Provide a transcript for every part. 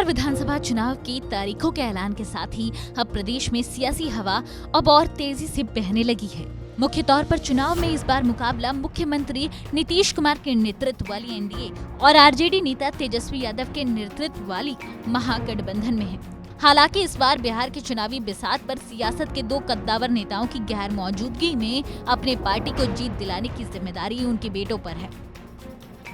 विधानसभा चुनाव की तारीखों के ऐलान के साथ ही अब प्रदेश में सियासी हवा अब और तेजी से बहने लगी है। मुख्य तौर पर चुनाव में इस बार मुकाबला मुख्यमंत्री नीतीश कुमार के नेतृत्व वाली एनडीए और आरजेडी नेता तेजस्वी यादव के नेतृत्व वाली महागठबंधन में है। हालांकि इस बार बिहार के चुनावी बिसात पर सियासत के दो कद्दावर नेताओं की गैर मौजूदगी में अपने पार्टी को जीत दिलाने की जिम्मेदारी उनके बेटों पर है।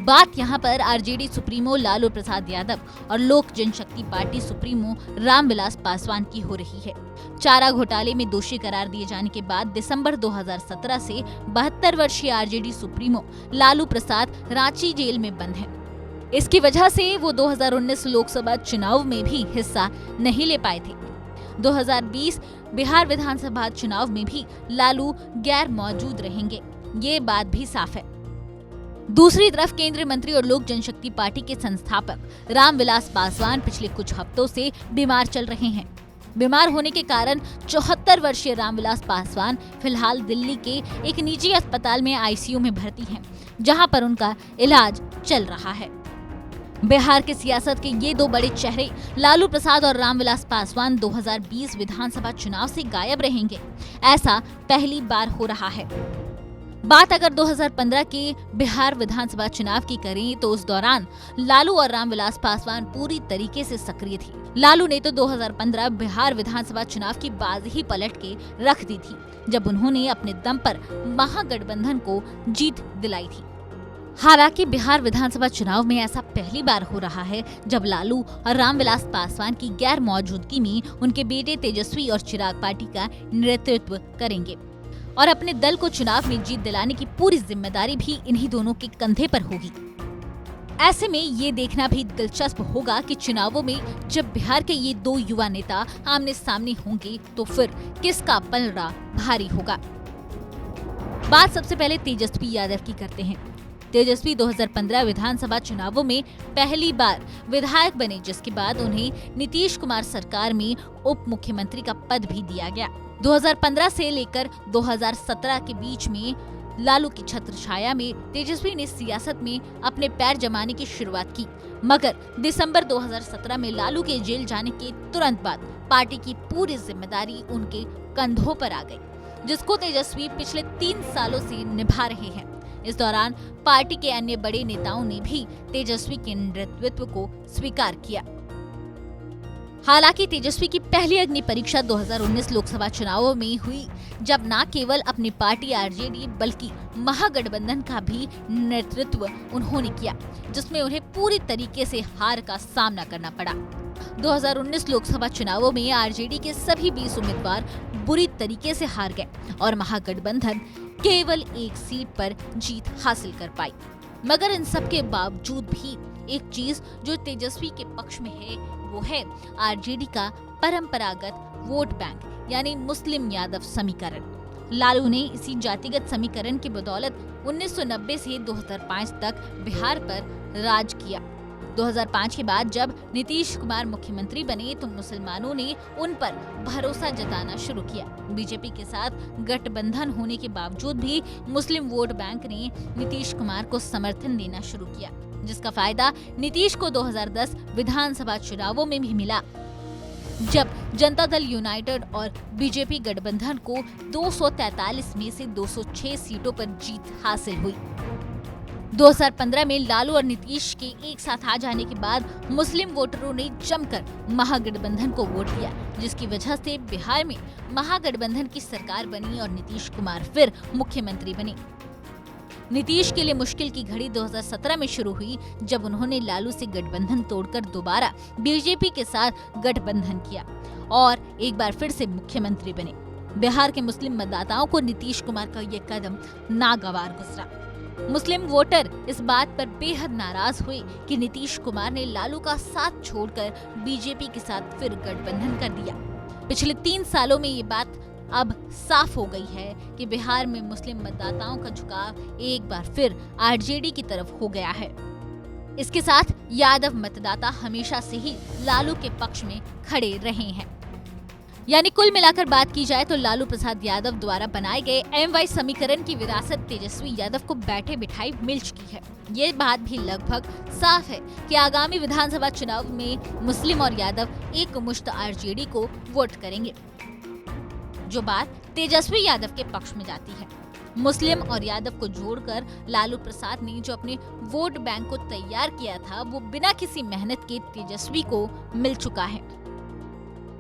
बात यहाँ पर आरजेडी सुप्रीमो लालू प्रसाद यादव और लोक जनशक्ति पार्टी सुप्रीमो रामविलास पासवान की हो रही है। चारा घोटाले में दोषी करार दिए जाने के बाद दिसंबर 2017 से 72 वर्षीय RJD supremo Lalu Prasad Ranchi jail में बंद है। इसकी वजह से वो 2019 लोकसभा चुनाव में भी हिस्सा नहीं ले पाए थे। 2020 बिहार विधानसभा चुनाव में भी लालू गैर मौजूद रहेंगे, ये बात भी साफ है। दूसरी तरफ केंद्रीय मंत्री और लोक जनशक्ति पार्टी के संस्थापक रामविलास पासवान पिछले कुछ हफ्तों से बीमार चल रहे हैं। बीमार होने के कारण 74 वर्षीय रामविलास पासवान फिलहाल दिल्ली के एक निजी अस्पताल में आईसीयू में भर्ती हैं, जहां पर उनका इलाज चल रहा है। बिहार की सियासत के ये दो बड़े चेहरे लालू प्रसाद और रामविलास पासवान 2020 विधानसभा चुनाव से गायब रहेंगे, ऐसा पहली बार हो रहा है। बात अगर 2015 के बिहार विधानसभा चुनाव की करें तो उस दौरान लालू और रामविलास पासवान पूरी तरीके से सक्रिय थे। लालू ने तो 2015 बिहार विधानसभा चुनाव की बाजी ही पलट के रख दी थी, जब उन्होंने अपने दम पर महागठबंधन को जीत दिलाई थी। हालांकि बिहार विधानसभा चुनाव में ऐसा पहली बार हो रहा है जब लालू और रामविलास पासवान की गैर मौजूदगी में उनके बेटे तेजस्वी और चिराग पार्टी का नेतृत्व करेंगे और अपने दल को चुनाव में जीत दिलाने की पूरी जिम्मेदारी भी इन्हीं दोनों के कंधे पर होगी। ऐसे में ये देखना भी दिलचस्प होगा कि चुनावों में जब बिहार के ये दो युवा नेता आमने सामने होंगे तो फिर किसका पलड़ा भारी होगा। बात सबसे पहले तेजस्वी यादव की करते हैं। तेजस्वी 2015 विधानसभा चुनावों में पहली बार विधायक बने, जिसके बाद उन्हें नीतीश कुमार सरकार में उप मुख्यमंत्री का पद भी दिया गया। 2015 से लेकर 2017 के बीच में लालू की छत्र छाया में तेजस्वी ने सियासत में अपने पैर जमाने की शुरुआत की, मगर दिसंबर 2017 में लालू के जेल जाने के तुरंत बाद पार्टी की पूरी जिम्मेदारी उनके कंधों पर आ गई, जिसको तेजस्वी पिछले 3 सालों से निभा रहे हैं। इस दौरान पार्टी के अन्य बड़े नेताओं ने भी तेजस्वी के नेतृत्व को स्वीकार किया। हालांकि तेजस्वी की पहली अग्नि परीक्षा 2019 लोकसभा चुनावों में हुई, जब न केवल अपनी पार्टी आरजेडी बल्कि महागठबंधन का भी नेतृत्व उन्होंने किया, जिसमें उन्हें पूरी तरीके से हार का सामना करना पड़ा। 2019 लोकसभा चुनावों में आरजेडी के सभी 20 उम्मीदवार बुरी तरीके से हार गए और महागठबंधन केवल एक सीट पर जीत हासिल कर पाई। मगर इन सब के बावजूद भी एक चीज जो तेजस्वी के पक्ष में है, वो है आरजेडी का परंपरागत वोट बैंक यानी मुस्लिम यादव समीकरण। लालू ने इसी जातिगत समीकरण की बदौलत 1990 से 2005 तक बिहार पर राज किया। 2005 के बाद जब नीतीश कुमार मुख्यमंत्री बने तो मुसलमानों ने उन पर भरोसा जताना शुरू किया। बीजेपी के साथ गठबंधन होने के बावजूद भी मुस्लिम वोट बैंक ने नीतीश कुमार को समर्थन देना शुरू किया, जिसका फायदा नीतीश को 2010 विधानसभा चुनावों में भी मिला, जब जनता दल यूनाइटेड और बीजेपी गठबंधन को 243 में से 206 सीटों पर जीत हासिल हुई। 2015 में लालू और नीतीश के एक साथ आ जाने के बाद मुस्लिम वोटरों ने जमकर महागठबंधन को वोट दिया, जिसकी वजह से बिहार में महागठबंधन की सरकार बनी और नीतीश कुमार फिर मुख्यमंत्री बने। नीतीश के लिए मुश्किल की घड़ी 2017 में शुरू हुई, जब उन्होंने लालू से गठबंधन तोड़कर दोबारा बीजेपी के साथ गठबंधन किया और एक बार फिर से मुख्यमंत्री बने। बिहार के मुस्लिम मतदाताओं को नीतीश कुमार का ये कदम नागवार गुजरा। मुस्लिम वोटर इस बात पर बेहद नाराज हुए कि नीतीश कुमार ने लालू का साथ छोड़कर बीजेपी के साथ फिर गठबंधन कर दिया। पिछले 3 सालों में ये बात अब साफ हो गई है कि बिहार में मुस्लिम मतदाताओं का झुकाव एक बार फिर आरजेडी की तरफ हो गया है। इसके साथ यादव मतदाता हमेशा से ही लालू के पक्ष में खड़े रहे हैं। यानी कुल मिलाकर बात की जाए तो लालू प्रसाद यादव द्वारा बनाए गए MY समीकरण की विरासत तेजस्वी यादव को बैठे बिठाई मिल चुकी है। ये बात भी लगभग साफ है कि आगामी विधानसभा चुनाव में मुस्लिम और यादव एक मुश्त RJD को वोट करेंगे, जो बात तेजस्वी यादव के पक्ष में जाती है। मुस्लिम और यादव को जोड़कर लालू प्रसाद ने जो अपने वोट बैंक को तैयार किया था वो बिना किसी मेहनत के तेजस्वी को मिल चुका है।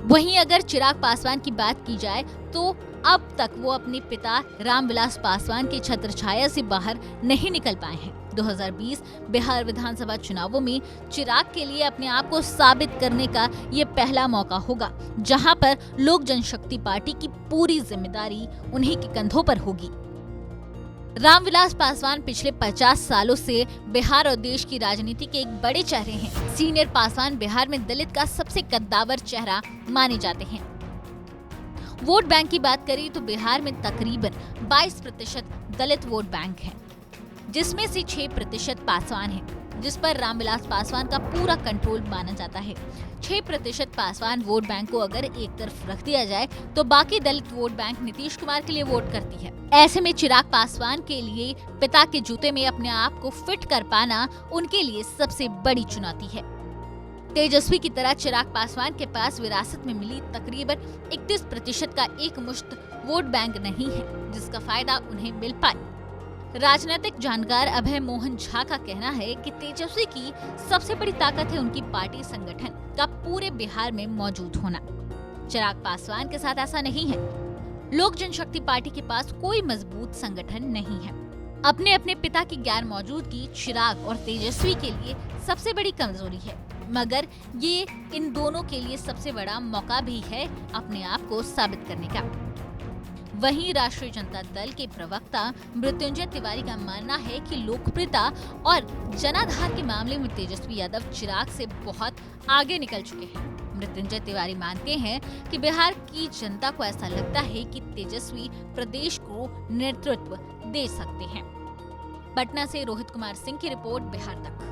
वहीं अगर चिराग पासवान की बात की जाए तो अब तक वो अपने पिता रामविलास पासवान की छत्रछाया से बाहर नहीं निकल पाए हैं। 2020 बिहार विधानसभा चुनावों में चिराग के लिए अपने आप को साबित करने का ये पहला मौका होगा, जहां पर लोक जनशक्ति पार्टी की पूरी जिम्मेदारी उन्हीं के कंधों पर होगी। रामविलास पासवान पिछले 50 सालों से बिहार और देश की राजनीति के एक बड़े चेहरे हैं। सीनियर पासवान बिहार में दलित का सबसे कद्दावर चेहरा माने जाते हैं। वोट बैंक की बात करें तो बिहार में तकरीबन 22% दलित वोट बैंक है, जिसमें से 6% पासवान है, जिस पर रामविलास पासवान का पूरा कंट्रोल माना जाता है। 6% पासवान वोट बैंक को अगर एक तरफ रख दिया जाए तो बाकी दलित वोट बैंक नीतीश कुमार के लिए वोट करती है। ऐसे में चिराग पासवान के लिए पिता के जूते में अपने आप को फिट कर पाना उनके लिए सबसे बड़ी चुनौती है। तेजस्वी की तरह चिराग पासवान के पास विरासत में मिली तकरीबन 31% का एक मुश्त वोट बैंक नहीं है, जिसका फायदा उन्हें मिल पाए। राजनीतिक जानकार अभय मोहन झा का कहना है कि तेजस्वी की सबसे बड़ी ताकत है उनकी पार्टी संगठन का पूरे बिहार में मौजूद होना। चिराग पासवान के साथ ऐसा नहीं है। लोक जनशक्ति पार्टी के पास कोई मजबूत संगठन नहीं है। अपने अपने पिता की गैर मौजूदगी चिराग और तेजस्वी के लिए सबसे बड़ी कमजोरी है, मगर ये इन दोनों के लिए सबसे बड़ा मौका भी है अपने आप को साबित करने का। वहीं राष्ट्रीय जनता दल के प्रवक्ता मृत्युंजय तिवारी का मानना है कि लोकप्रियता और जनाधार के मामले में तेजस्वी यादव चिराग से बहुत आगे निकल चुके हैं। मृत्युंजय तिवारी मानते हैं कि बिहार की जनता को ऐसा लगता है कि तेजस्वी प्रदेश को नेतृत्व दे सकते हैं। पटना से रोहित कुमार सिंह की रिपोर्ट, बिहार तक।